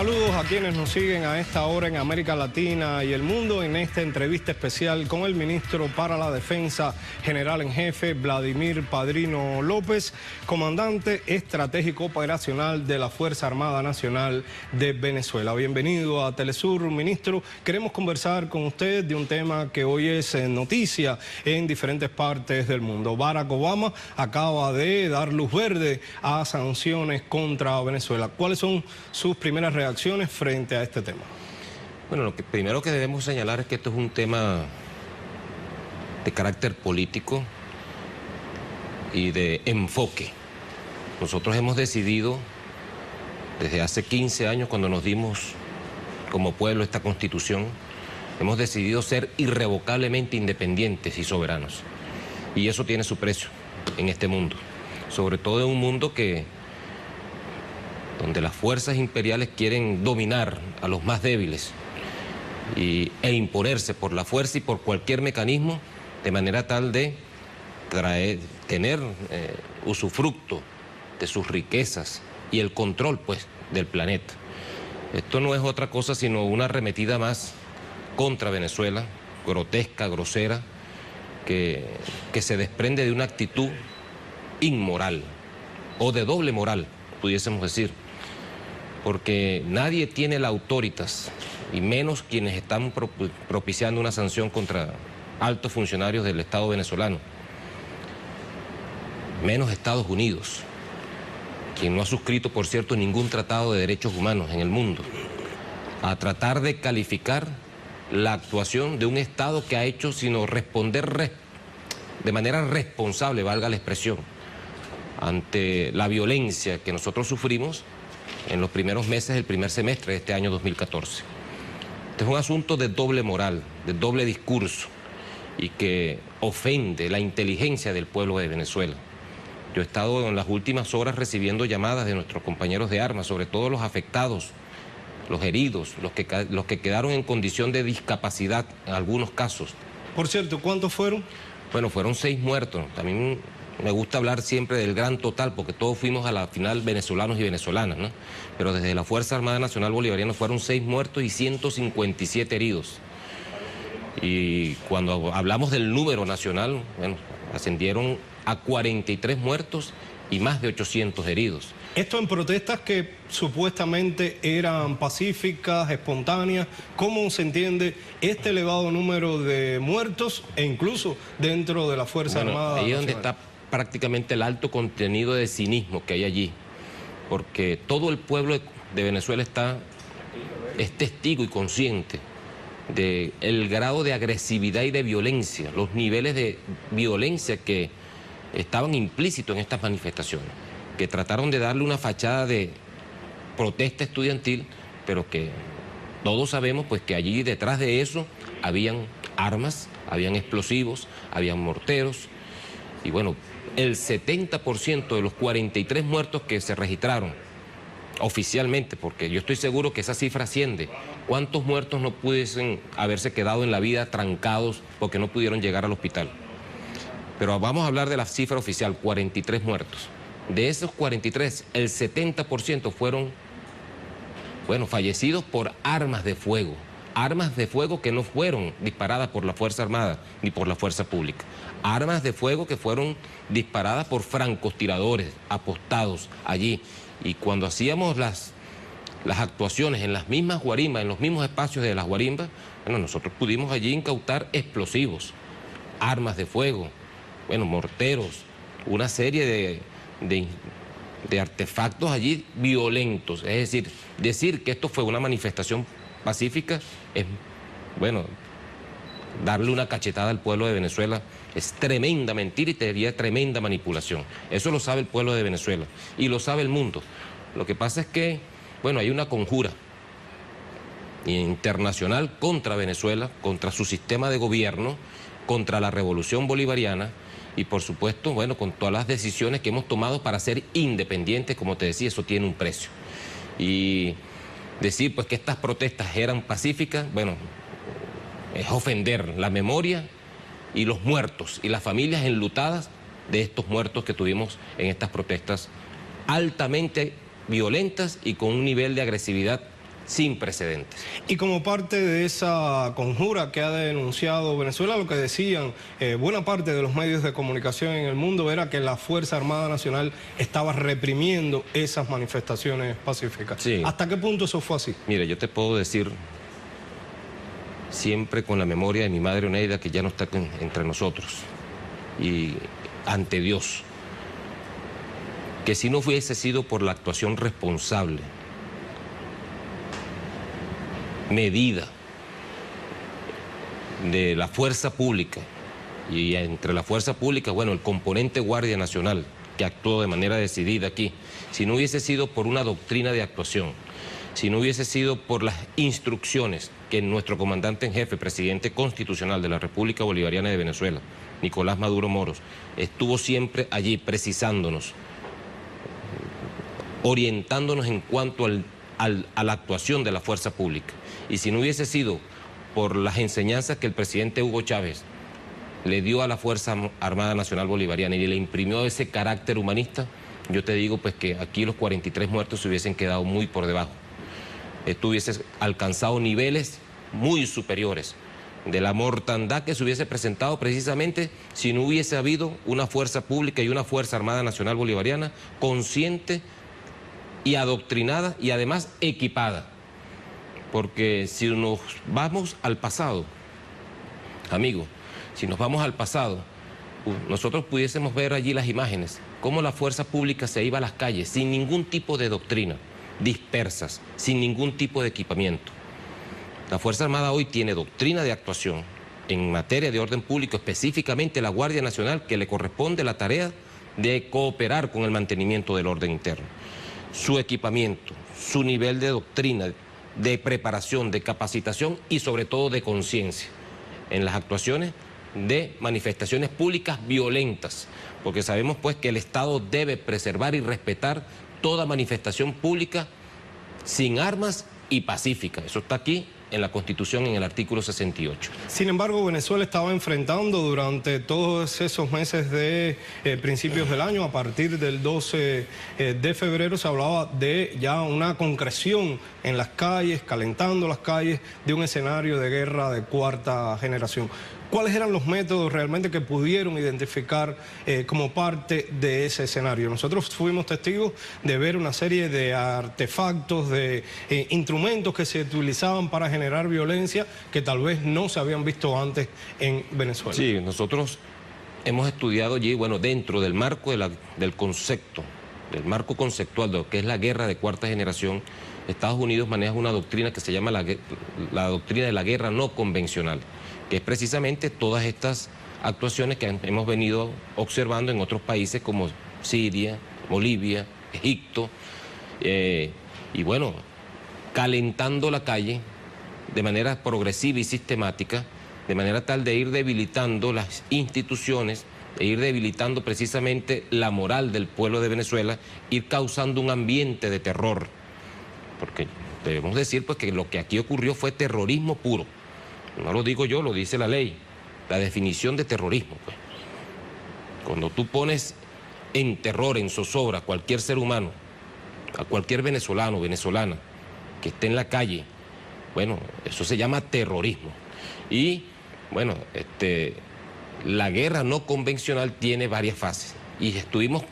Saludos a quienes nos siguen a esta hora en América Latina y el mundo en esta entrevista especial con el ministro para la Defensa, general en jefe Vladimir Padrino López, comandante estratégico operacional de la Fuerza Armada Nacional de Venezuela. Bienvenido a Telesur, ministro. Queremos conversar con usted de un tema que hoy es noticia en diferentes partes del mundo. Barack Obama acaba de dar luz verde a sanciones contra Venezuela. ¿Cuáles son sus primeras reacciones frente a este tema? Bueno, lo primero que debemos señalar es que esto es un tema de carácter político y de enfoque. Nosotros hemos decidido, desde hace 15 años, cuando nos dimos como pueblo esta Constitución, hemos decidido ser irrevocablemente independientes y soberanos. Y eso tiene su precio en este mundo, sobre todo en un mundo donde las fuerzas imperiales quieren dominar a los más débiles e imponerse por la fuerza y por cualquier mecanismo, de manera tal de tener usufructo de sus riquezas y el control, pues, del planeta. Esto no es otra cosa sino una arremetida más contra Venezuela, grotesca, grosera, que se desprende de una actitud inmoral o de doble moral, pudiésemos decir, porque nadie tiene la autoritas, y menos quienes están propiciando una sanción contra altos funcionarios del Estado venezolano, menos Estados Unidos, quien no ha suscrito, por cierto, ningún tratado de derechos humanos en el mundo, a tratar de calificar la actuación de un Estado que ha hecho sino responder de manera responsable, valga la expresión, ante la violencia que nosotros sufrimos en los primeros meses del primer semestre de este año 2014. Este es un asunto de doble moral, de doble discurso, y que ofende la inteligencia del pueblo de Venezuela. Yo he estado en las últimas horas recibiendo llamadas de nuestros compañeros de armas, sobre todo los afectados, los heridos, los que quedaron en condición de discapacidad en algunos casos. Por cierto, ¿cuántos fueron? Bueno, fueron 6 muertos. También me gusta hablar siempre del gran total, porque todos fuimos a la final venezolanos y venezolanas, ¿no? Pero desde la Fuerza Armada Nacional Bolivariana fueron 6 muertos y 157 heridos. Y cuando hablamos del número nacional, bueno, ascendieron a 43 muertos y más de 800 heridos. Esto en protestas que supuestamente eran pacíficas, espontáneas. ¿Cómo se entiende este elevado número de muertos e incluso dentro de la Fuerza Armada Ahí es Nacional? donde está prácticamente el alto contenido de cinismo que hay allí, porque todo el pueblo de Venezuela es testigo y consciente del grado de agresividad y de violencia, los niveles de violencia que estaban implícitos en estas manifestaciones, que trataron de darle una fachada de protesta estudiantil, pero que todos sabemos pues que allí detrás de eso habían armas, habían explosivos, habían morteros, y bueno, el 70% de los 43 muertos que se registraron oficialmente, porque yo estoy seguro que esa cifra asciende. ¿Cuántos muertos no pudiesen haberse quedado en la vida trancados porque no pudieron llegar al hospital? Pero vamos a hablar de la cifra oficial, 43 muertos. De esos 43, el 70% fueron, bueno, fallecidos por armas de fuego que no fueron disparadas por la Fuerza Armada ni por la Fuerza Pública. Armas de fuego que fueron disparadas por francotiradores apostados allí. Y cuando hacíamos las actuaciones en las mismas guarimbas, en los mismos espacios de las guarimbas, bueno, nosotros pudimos allí incautar explosivos, armas de fuego, bueno, morteros, una serie de artefactos allí violentos. Es decir que esto fue una manifestación pacífica es, bueno, darle una cachetada al pueblo de Venezuela es tremenda mentira y sería tremenda manipulación. Eso lo sabe el pueblo de Venezuela y lo sabe el mundo. Lo que pasa es que, bueno, hay una conjura internacional contra Venezuela, contra su sistema de gobierno, contra la revolución bolivariana y, por supuesto, bueno, con todas las decisiones que hemos tomado para ser independientes. Como te decía, eso tiene un precio. Y decir pues que estas protestas eran pacíficas, bueno, es ofender la memoria y los muertos y las familias enlutadas de estos muertos que tuvimos en estas protestas altamente violentas y con un nivel de agresividad sin precedentes. Y como parte de esa conjura que ha denunciado Venezuela, lo que decían buena parte de los medios de comunicación en el mundo era que la Fuerza Armada Nacional estaba reprimiendo esas manifestaciones pacíficas. Sí. ¿Hasta qué punto eso fue así? Mire, yo te puedo decir, siempre con la memoria de mi madre Oneida, que ya no está entre nosotros, y ante Dios, que si no hubiese sido por la actuación responsable, medida de la fuerza pública, y entre la fuerza pública, bueno, el componente Guardia Nacional, que actuó de manera decidida aquí, si no hubiese sido por una doctrina de actuación, si no hubiese sido por las instrucciones que nuestro comandante en jefe, presidente constitucional de la República Bolivariana de Venezuela, Nicolás Maduro Moros, estuvo siempre allí precisándonos, orientándonos en cuanto a la actuación de la fuerza pública. Y si no hubiese sido por las enseñanzas que el presidente Hugo Chávez le dio a la Fuerza Armada Nacional Bolivariana y le imprimió ese carácter humanista, yo te digo pues que aquí los 43 muertos se hubiesen quedado muy por debajo. Esto hubiese alcanzado niveles muy superiores de la mortandad que se hubiese presentado precisamente si no hubiese habido una fuerza pública y una Fuerza Armada Nacional Bolivariana consciente y adoctrinada y además equipada. Porque si nos vamos al pasado, amigos, si nos vamos al pasado, nosotros pudiésemos ver allí las imágenes, cómo la fuerza pública se iba a las calles sin ningún tipo de doctrina, dispersas, sin ningún tipo de equipamiento. La Fuerza Armada hoy tiene doctrina de actuación en materia de orden público, específicamente la Guardia Nacional, que le corresponde la tarea de cooperar con el mantenimiento del orden interno. Su equipamiento, su nivel de doctrina, de preparación, de capacitación y sobre todo de conciencia en las actuaciones de manifestaciones públicas violentas, porque sabemos pues que el Estado debe preservar y respetar toda manifestación pública sin armas y pacífica. Eso está aquí en la Constitución, en el artículo 68. Sin embargo, Venezuela estaba enfrentando durante todos esos meses de principios del año, a partir del 12 de febrero, se hablaba de ya una concreción en las calles, calentando las calles, de un escenario de guerra de cuarta generación. ¿Cuáles eran los métodos realmente que pudieron identificar como parte de ese escenario? Nosotros fuimos testigos de ver una serie de artefactos, de instrumentos que se utilizaban para generar violencia que tal vez no se habían visto antes en Venezuela. Sí, nosotros hemos estudiado allí, bueno, dentro del marco del concepto, del marco conceptual de lo que es la guerra de cuarta generación, Estados Unidos maneja una doctrina que se llama la doctrina de la guerra no convencional, que es precisamente todas estas actuaciones que hemos venido observando en otros países como Siria, Bolivia, Egipto, y bueno, calentando la calle de manera progresiva y sistemática, de manera tal de ir debilitando las instituciones, de ir debilitando precisamente la moral del pueblo de Venezuela, ir causando un ambiente de terror, porque debemos decir pues que lo que aquí ocurrió fue terrorismo puro. No lo digo yo, lo dice la ley, la definición de terrorismo, pues. Cuando tú pones en terror, en zozobra a cualquier ser humano, a cualquier venezolano o venezolana que esté en la calle, bueno, eso se llama terrorismo. Y bueno, la guerra no convencional tiene varias fases y estuvimos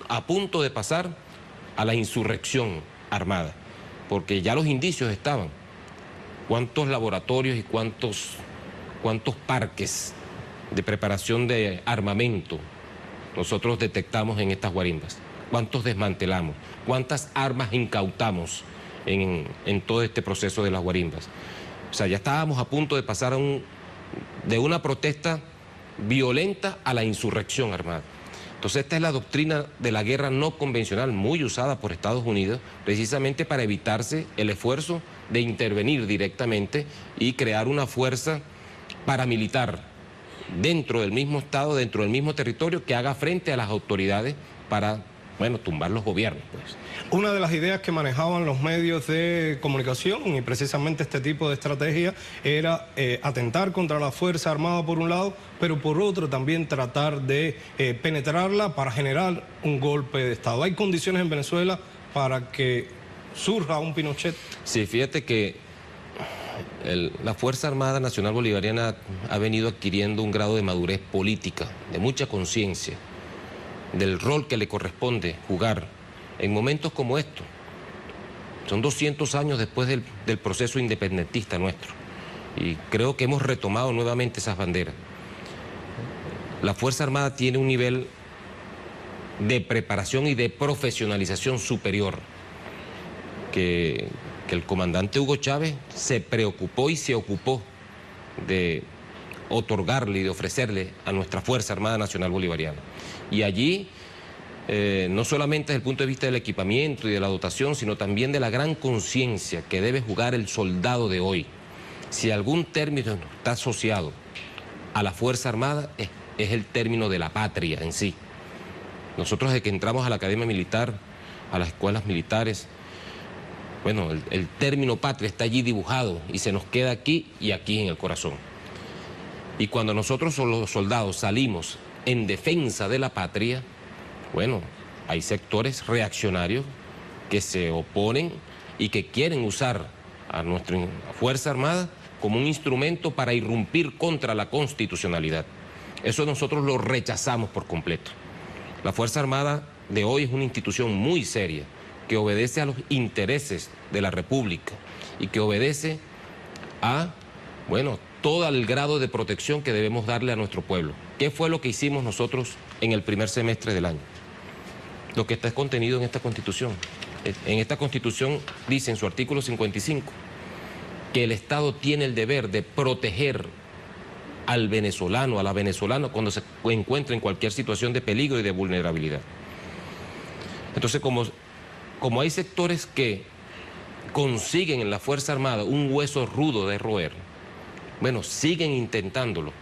a punto de pasar a la insurrección armada, porque ya los indicios estaban. ¿Cuántos laboratorios y cuántos parques de preparación de armamento nosotros detectamos en estas guarimbas? ¿Cuántos desmantelamos? ¿Cuántas armas incautamos en todo este proceso de las guarimbas? O sea, ya estábamos a punto de pasar de una protesta violenta a la insurrección armada. Entonces esta es la doctrina de la guerra no convencional, muy usada por Estados Unidos, precisamente para evitarse el esfuerzo de intervenir directamente y crear una fuerza paramilitar dentro del mismo Estado, dentro del mismo territorio, que haga frente a las autoridades para, bueno, tumbar los gobiernos, pues. Una de las ideas que manejaban los medios de comunicación y precisamente este tipo de estrategia era atentar contra la Fuerza Armada por un lado, pero por otro también tratar de penetrarla para generar un golpe de Estado. ¿Hay condiciones en Venezuela para que surja un Pinochet. Sí, fíjate que la Fuerza Armada Nacional Bolivariana ha venido adquiriendo un grado de madurez política, de mucha conciencia, del rol que le corresponde jugar en momentos como estos. Son 200 años después del proceso independentista nuestro y creo que hemos retomado nuevamente esas banderas. La Fuerza Armada tiene un nivel de preparación y de profesionalización superior que el comandante Hugo Chávez se preocupó y se ocupó de otorgarle y de ofrecerle a nuestra Fuerza Armada Nacional Bolivariana. Y allí, no solamente desde el punto de vista del equipamiento y de la dotación, sino también de la gran conciencia que debe jugar el soldado de hoy. Si algún término está asociado a la Fuerza Armada, es el término de la patria en sí. Nosotros desde que entramos a la Academia Militar, a las escuelas militares, bueno, el término patria está allí dibujado y se nos queda aquí y aquí en el corazón. Y cuando nosotros los soldados salimos en defensa de la patria, bueno, hay sectores reaccionarios que se oponen y que quieren usar a nuestra Fuerza Armada como un instrumento para irrumpir contra la constitucionalidad. Eso nosotros lo rechazamos por completo. La Fuerza Armada de hoy es una institución muy seria, que obedece a los intereses de la República y que obedece a, bueno, todo el grado de protección que debemos darle a nuestro pueblo. ¿Qué fue lo que hicimos nosotros en el primer semestre del año? Lo que está contenido en esta Constitución. En esta Constitución dice en su artículo 55 que el Estado tiene el deber de proteger al venezolano, a la venezolana, cuando se encuentre en cualquier situación de peligro y de vulnerabilidad. Entonces, como hay sectores que consiguen en la Fuerza Armada un hueso rudo de roer, bueno, siguen intentándolo,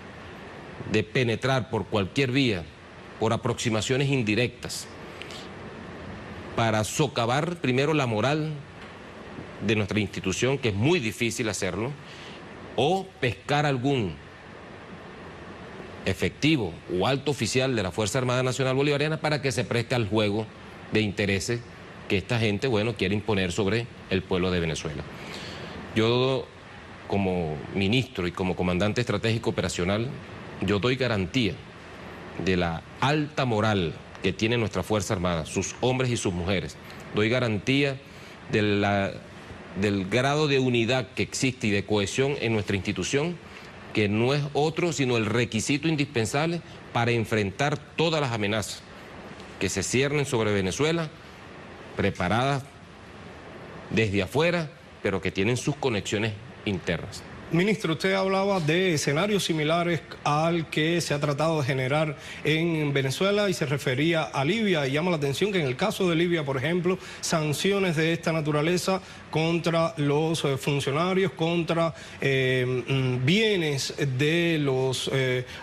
de penetrar por cualquier vía, por aproximaciones indirectas, para socavar primero la moral de nuestra institución, que es muy difícil hacerlo, o pescar algún efectivo o alto oficial de la Fuerza Armada Nacional Bolivariana para que se preste al juego de intereses que esta gente, bueno, quiere imponer sobre el pueblo de Venezuela. Yo, como ministro y como comandante estratégico operacional, yo doy garantía de la alta moral que tiene nuestra Fuerza Armada, sus hombres y sus mujeres. Doy garantía del grado de unidad que existe y de cohesión en nuestra institución, que no es otro sino el requisito indispensable para enfrentar todas las amenazas que se ciernen sobre Venezuela, preparadas desde afuera, pero que tienen sus conexiones internas. Ministro, usted hablaba de escenarios similares al que se ha tratado de generar en Venezuela y se refería a Libia. Y llama la atención que en el caso de Libia, por ejemplo, sanciones de esta naturaleza contra los funcionarios, contra bienes de los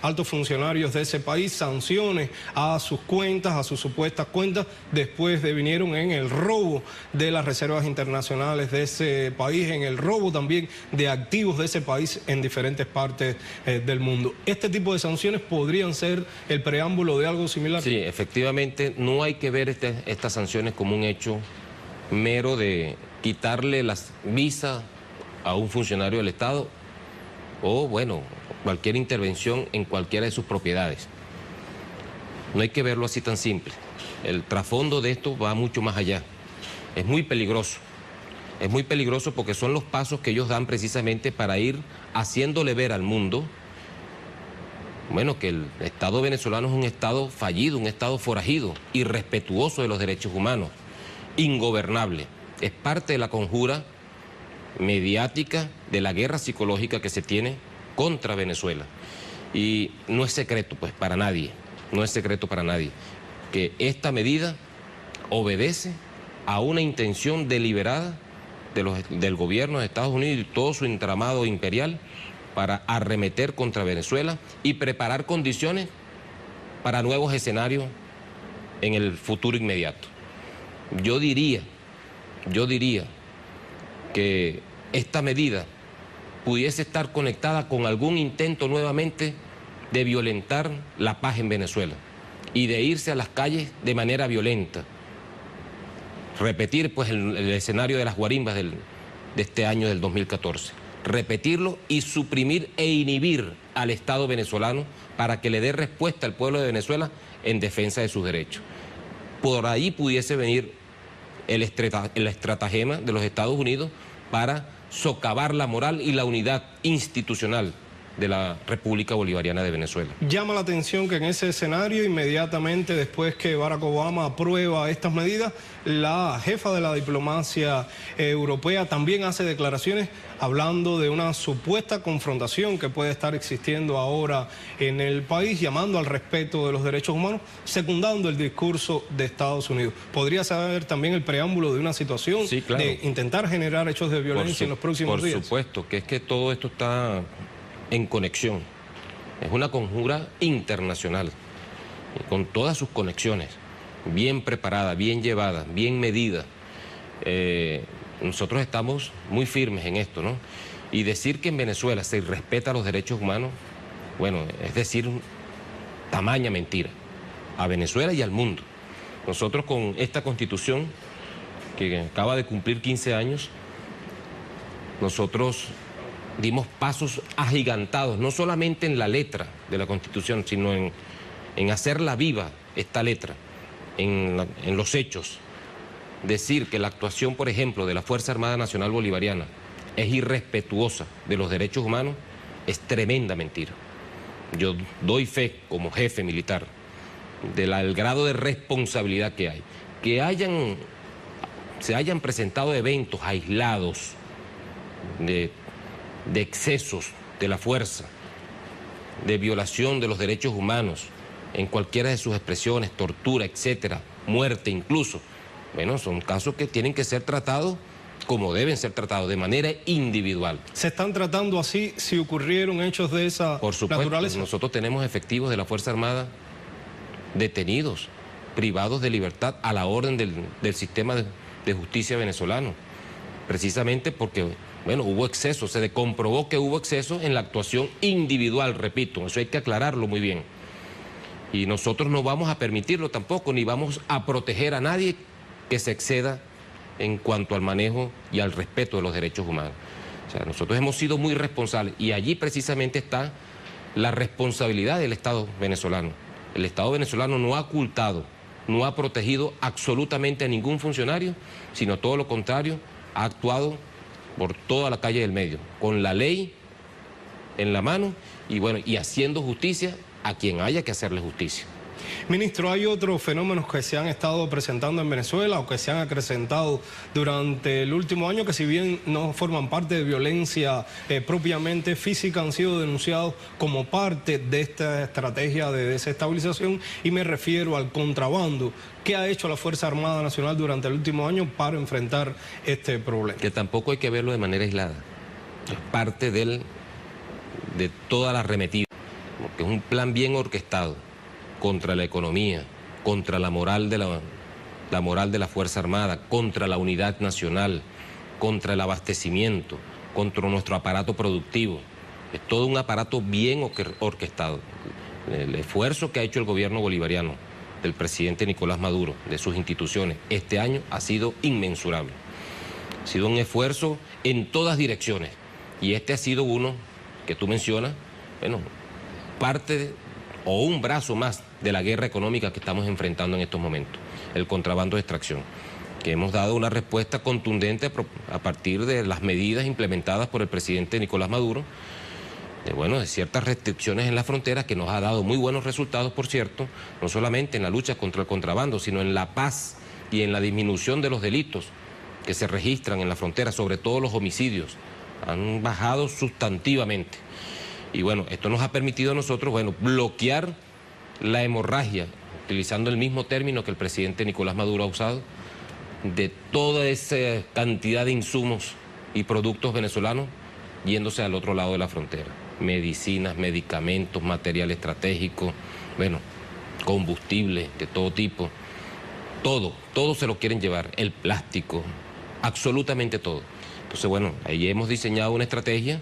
altos funcionarios de ese país, sanciones a sus cuentas, a sus supuestas cuentas, después vinieron en el robo de las reservas internacionales de ese país, en el robo también de activos de ese país en diferentes partes del mundo. ¿Este tipo de sanciones podrían ser el preámbulo de algo similar? Sí, efectivamente, no hay que ver estas sanciones como un hecho mero de quitarle las visas a un funcionario del Estado o, bueno, cualquier intervención en cualquiera de sus propiedades. No hay que verlo así tan simple. El trasfondo de esto va mucho más allá. Es muy peligroso. Es muy peligroso porque son los pasos que ellos dan precisamente para ir haciéndole ver al mundo, bueno, que el Estado venezolano es un Estado fallido, un Estado forajido, irrespetuoso de los derechos humanos, ingobernable. Es parte de la conjura mediática de la guerra psicológica que se tiene contra Venezuela. Y no es secreto, pues, para nadie, no es secreto para nadie, que esta medida obedece a una intención deliberada del gobierno de Estados Unidos y todo su entramado imperial para arremeter contra Venezuela y preparar condiciones para nuevos escenarios en el futuro inmediato. Yo diría que esta medida pudiese estar conectada con algún intento nuevamente de violentar la paz en Venezuela y de irse a las calles de manera violenta, repetir pues el escenario de las guarimbas de este año del 2014. Repetirlo y suprimir e inhibir al Estado venezolano para que le dé respuesta al pueblo de Venezuela en defensa de sus derechos. Por ahí pudiese venir el estratagema de los Estados Unidos para socavar la moral y la unidad institucional de la República Bolivariana de Venezuela. Llama la atención que en ese escenario, inmediatamente después que Barack Obama aprueba estas medidas, la jefa de la diplomacia europea también hace declaraciones hablando de una supuesta confrontación que puede estar existiendo ahora en el país, llamando al respeto de los derechos humanos, secundando el discurso de Estados Unidos. ¿Podría saber también el preámbulo de una situación de intentar generar hechos de violencia en los próximos días? Por supuesto, que es que todo esto está en conexión. Es una conjura internacional, con todas sus conexiones, bien preparada, bien llevada, bien medida. Nosotros estamos muy firmes en esto, ¿no? Y decir que en Venezuela se respeta los derechos humanos, bueno, es decir, tamaña mentira a Venezuela y al mundo. Nosotros con esta Constitución, que acaba de cumplir 15 años, nosotros dimos pasos agigantados, no solamente en la letra de la Constitución, sino en hacerla viva, esta letra, en los hechos. Decir que la actuación, por ejemplo, de la Fuerza Armada Nacional Bolivariana es irrespetuosa de los derechos humanos es tremenda mentira. Yo doy fe, como jefe militar, del grado de responsabilidad que hay. Que se hayan presentado eventos aislados de excesos de la fuerza, de violación de los derechos humanos, en cualquiera de sus expresiones, tortura, etcétera, muerte incluso. Bueno, son casos que tienen que ser tratados como deben ser tratados, de manera individual. ¿Se están tratando así si ocurrieron hechos de esa naturaleza? Por supuesto, nosotros tenemos efectivos de la Fuerza Armada detenidos, privados de libertad a la orden del sistema de justicia venezolano, precisamente porque, bueno, hubo exceso, se comprobó que hubo exceso en la actuación individual, repito, eso hay que aclararlo muy bien. Y nosotros no vamos a permitirlo tampoco, ni vamos a proteger a nadie que se exceda en cuanto al manejo y al respeto de los derechos humanos. O sea, nosotros hemos sido muy responsables y allí precisamente está la responsabilidad del Estado venezolano. El Estado venezolano no ha ocultado, no ha protegido absolutamente a ningún funcionario, sino todo lo contrario, ha actuado por toda la calle del medio, con la ley en la mano y bueno, y haciendo justicia a quien haya que hacerle justicia. Ministro, hay otros fenómenos que se han estado presentando en Venezuela o que se han acrecentado durante el último año que, si bien no forman parte de violencia propiamente física, han sido denunciados como parte de esta estrategia de desestabilización, y me refiero al contrabando. ¿Qué ha hecho la Fuerza Armada Nacional durante el último año para enfrentar este problema? Que tampoco hay que verlo de manera aislada. Es parte de toda la arremetida, porque es un plan bien orquestado contra la economía, contra la moral de la Fuerza Armada, contra la unidad nacional, contra el abastecimiento, contra nuestro aparato productivo. Es todo un aparato bien orquestado. El esfuerzo que ha hecho el gobierno bolivariano, del presidente Nicolás Maduro, de sus instituciones, este año ha sido inmensurable. Ha sido un esfuerzo en todas direcciones. Y este ha sido uno que tú mencionas, bueno, parte o un brazo más de la guerra económica que estamos enfrentando en estos momentos, el contrabando de extracción, que hemos dado una respuesta contundente a partir de las medidas implementadas por el presidente Nicolás Maduro, de ciertas restricciones en la frontera, que nos ha dado muy buenos resultados, por cierto, no solamente en la lucha contra el contrabando, sino en la paz y en la disminución de los delitos que se registran en la frontera, sobre todo los homicidios, han bajado sustantivamente. Y bueno, esto nos ha permitido a nosotros, bloquear la hemorragia, utilizando el mismo término que el presidente Nicolás Maduro ha usado, de toda esa cantidad de insumos y productos venezolanos yéndose al otro lado de la frontera. Medicinas, medicamentos, material estratégico, combustible de todo tipo. Todo se lo quieren llevar, el plástico, absolutamente todo. Entonces, ahí hemos diseñado una estrategia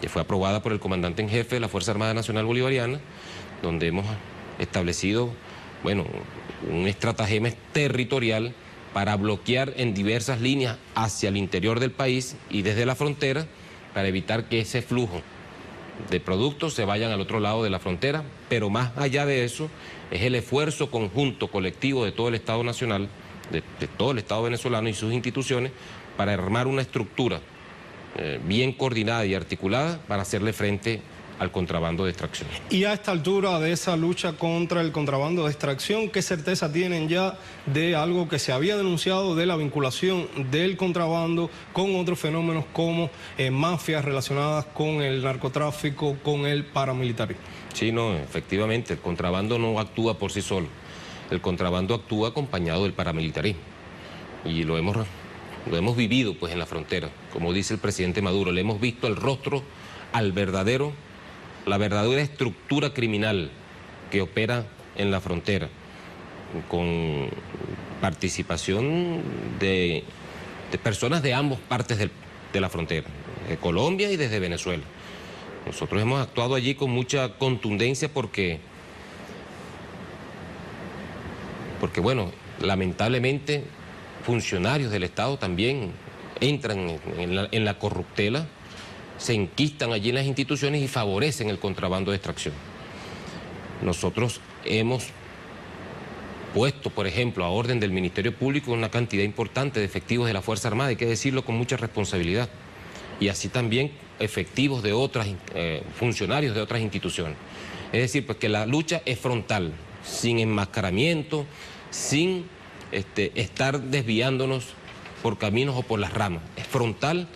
que fue aprobada por el comandante en jefe de la Fuerza Armada Nacional Bolivariana, donde hemos establecido, un estratagema territorial para bloquear en diversas líneas hacia el interior del país y desde la frontera para evitar que ese flujo de productos se vayan al otro lado de la frontera, pero más allá de eso es el esfuerzo conjunto, colectivo de todo el Estado Nacional, de todo el Estado venezolano y sus instituciones para armar una estructura bien coordinada y articulada para hacerle frente al contrabando de extracción. Y a esta altura de esa lucha contra el contrabando de extracción, ¿qué certeza tienen ya de algo que se había denunciado de la vinculación del contrabando con otros fenómenos como mafias relacionadas con el narcotráfico, con el paramilitarismo? Sí, no, efectivamente, el contrabando no actúa por sí solo. El contrabando actúa acompañado del paramilitarismo. Y lo hemos vivido pues en la frontera, como dice el presidente Maduro, le hemos visto el rostro al la verdadera estructura criminal que opera en la frontera, con participación de personas de ambas partes de la frontera, de Colombia y desde Venezuela. Nosotros hemos actuado allí con mucha contundencia porque bueno, lamentablemente funcionarios del Estado también entran en la corruptela, se enquistan allí en las instituciones y favorecen el contrabando de extracción. Nosotros hemos puesto, por ejemplo, a orden del Ministerio Público una cantidad importante de efectivos de la Fuerza Armada, hay que decirlo con mucha responsabilidad, y así también efectivos de otras, funcionarios de otras instituciones. Es decir, pues que la lucha es frontal, sin enmascaramiento, sin estar desviándonos por caminos o por las ramas. Es frontal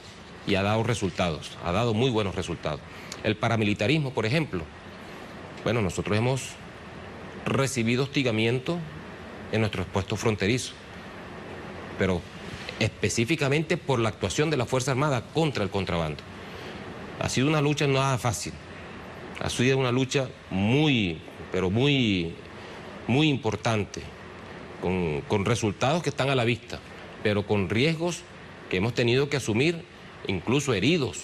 y ha dado resultados, ha dado muy buenos resultados. El paramilitarismo, por ejemplo, bueno, nosotros hemos recibido hostigamiento en nuestros puestos fronterizos, pero específicamente por la actuación de la Fuerza Armada contra el contrabando. Ha sido una lucha nada fácil, ha sido una lucha muy, pero muy importante, con resultados que están a la vista, pero con riesgos que hemos tenido que asumir, incluso heridos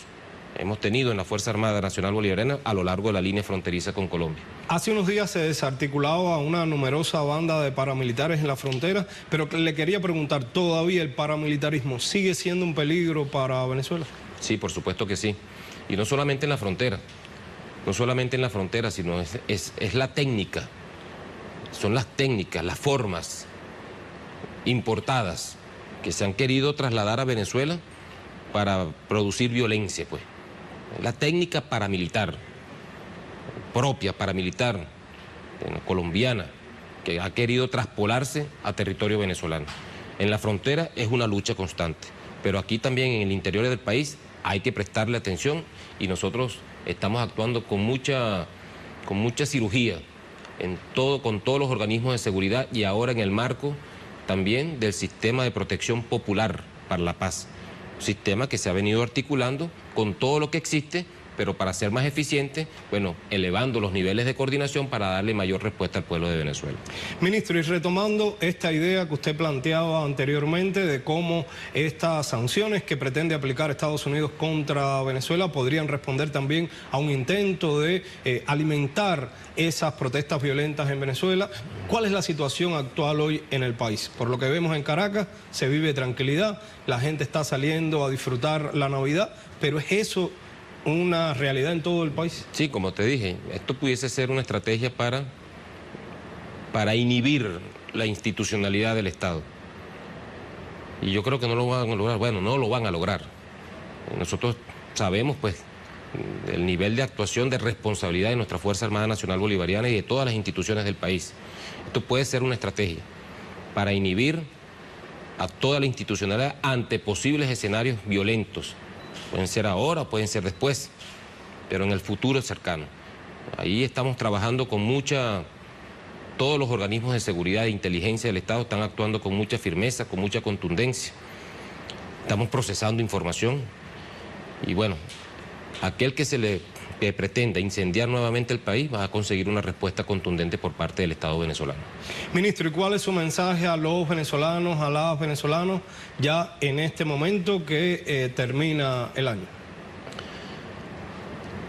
hemos tenido en la Fuerza Armada Nacional Bolivariana a lo largo de la línea fronteriza con Colombia. Hace unos días se desarticulaba una numerosa banda de paramilitares en la frontera, pero le quería preguntar, ¿todavía el paramilitarismo sigue siendo un peligro para Venezuela? Sí, por supuesto que sí. Y no solamente en la frontera, sino es la técnica, son las técnicas, las formas importadas que se han querido trasladar a Venezuela para producir violencia, pues. La técnica paramilitar, propia paramilitar, colombiana, que ha querido traspolarse a territorio venezolano. En la frontera es una lucha constante, pero aquí también en el interior del país hay que prestarle atención y nosotros estamos actuando con mucha cirugía con todos los organismos de seguridad y ahora en el marco también del sistema de protección popular para la paz. Un sistema que se ha venido articulando con todo lo que existe, pero para ser más eficiente, bueno, elevando los niveles de coordinación para darle mayor respuesta al pueblo de Venezuela. Ministro, y retomando esta idea que usted planteaba anteriormente de cómo estas sanciones que pretende aplicar Estados Unidos contra Venezuela podrían responder también a un intento de alimentar esas protestas violentas en Venezuela, ¿cuál es la situación actual hoy en el país? Por lo que vemos en Caracas, se vive tranquilidad, la gente está saliendo a disfrutar la Navidad, pero ¿es eso una realidad en todo el país? Sí, como te dije, esto pudiese ser una estrategia para inhibir la institucionalidad del Estado. Y yo creo que no lo van a lograr. Bueno, no lo van a lograr. Nosotros sabemos, pues, el nivel de actuación, de responsabilidad de nuestra Fuerza Armada Nacional Bolivariana y de todas las instituciones del país. Esto puede ser una estrategia para inhibir a toda la institucionalidad ante posibles escenarios violentos. Pueden ser ahora, pueden ser después, pero en el futuro cercano. Ahí estamos trabajando con todos los organismos de seguridad e inteligencia del Estado están actuando con mucha firmeza, con mucha contundencia. Estamos procesando información y bueno, aquel que pretenda incendiar nuevamente el país va a conseguir una respuesta contundente por parte del Estado venezolano. Ministro, ¿y cuál es su mensaje a los venezolanos, a las venezolanas, ya en este momento que termina el año?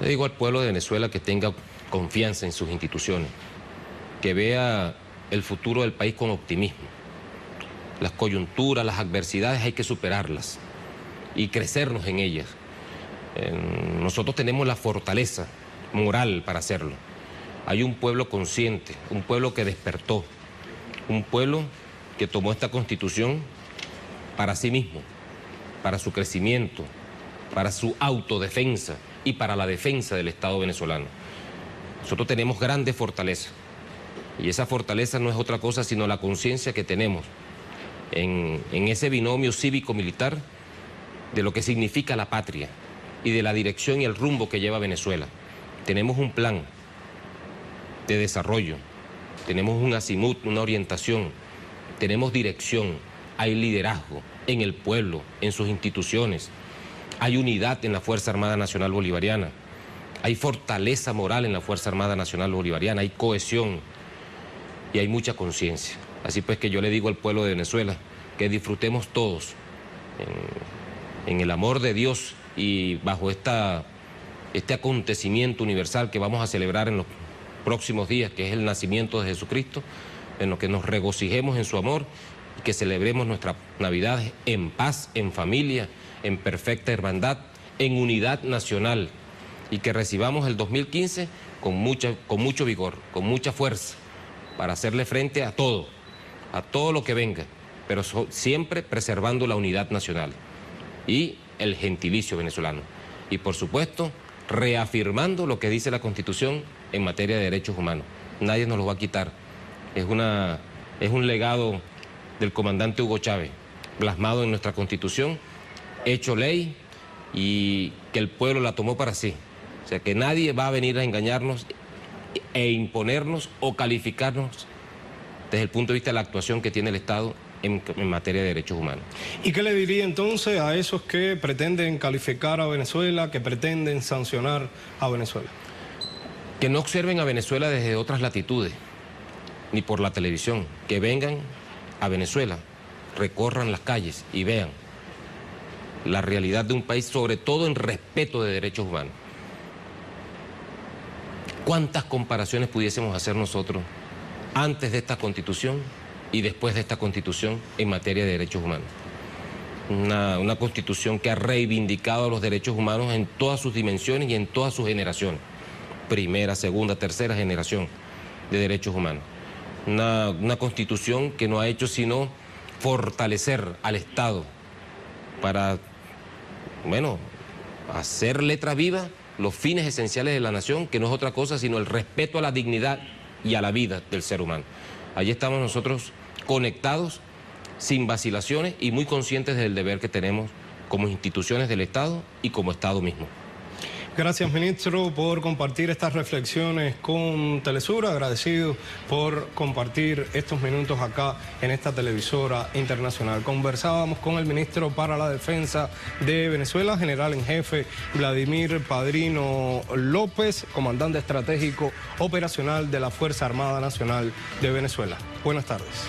Le digo al pueblo de Venezuela que tenga confianza en sus instituciones, que vea el futuro del país con optimismo, las coyunturas, las adversidades hay que superarlas y crecernos en ellas. Nosotros tenemos la fortaleza moral para hacerlo. Hay un pueblo consciente, un pueblo que despertó, un pueblo que tomó esta Constitución para sí mismo, para su crecimiento, para su autodefensa y para la defensa del Estado venezolano. Nosotros tenemos grandes fortalezas y esa fortaleza no es otra cosa sino la conciencia que tenemos en ese binomio cívico-militar de lo que significa la patria y de la dirección y el rumbo que lleva Venezuela. Tenemos un plan de desarrollo, tenemos un azimut, una orientación, tenemos dirección, hay liderazgo en el pueblo, en sus instituciones, hay unidad en la Fuerza Armada Nacional Bolivariana, hay fortaleza moral en la Fuerza Armada Nacional Bolivariana, hay cohesión y hay mucha conciencia. Así pues que yo le digo al pueblo de Venezuela que disfrutemos todos en el amor de Dios y bajo este acontecimiento universal que vamos a celebrar en los próximos días, que es el nacimiento de Jesucristo, en lo que nos regocijemos en su amor y que celebremos nuestra Navidad en paz, en familia, en perfecta hermandad, en unidad nacional y que recibamos el 2015 con mucho vigor, con mucha fuerza para hacerle frente a todo lo que venga, pero siempre preservando la unidad nacional y el gentilicio venezolano. Y por supuesto, reafirmando lo que dice la Constitución en materia de derechos humanos. Nadie nos lo va a quitar. Es un legado del comandante Hugo Chávez, plasmado en nuestra Constitución, hecho ley y que el pueblo la tomó para sí. O sea, que nadie va a venir a engañarnos e imponernos o calificarnos desde el punto de vista de la actuación que tiene el Estado en materia de derechos humanos. ¿Y qué le diría entonces a esos que pretenden calificar a Venezuela, que pretenden sancionar a Venezuela? Que no observen a Venezuela desde otras latitudes, ni por la televisión, que vengan a Venezuela, recorran las calles y vean la realidad de un país, sobre todo en respeto de derechos humanos. ¿Cuántas comparaciones pudiésemos hacer nosotros antes de esta Constitución y después de esta Constitución en materia de derechos humanos? Una Constitución que ha reivindicado los derechos humanos en todas sus dimensiones y en todas sus generaciones. Primera, segunda, tercera generación de derechos humanos. Una Constitución que no ha hecho sino fortalecer al Estado para, hacer letra viva los fines esenciales de la nación, que no es otra cosa sino el respeto a la dignidad y a la vida del ser humano. Allí estamos nosotros conectados, sin vacilaciones y muy conscientes del deber que tenemos como instituciones del Estado y como Estado mismo. Gracias, ministro, por compartir estas reflexiones con Telesur. Agradecido por compartir estos minutos acá en esta televisora internacional. Conversábamos con el ministro para la Defensa de Venezuela, general en jefe Vladimir Padrino López, comandante estratégico operacional de la Fuerza Armada Nacional de Venezuela. Buenas tardes.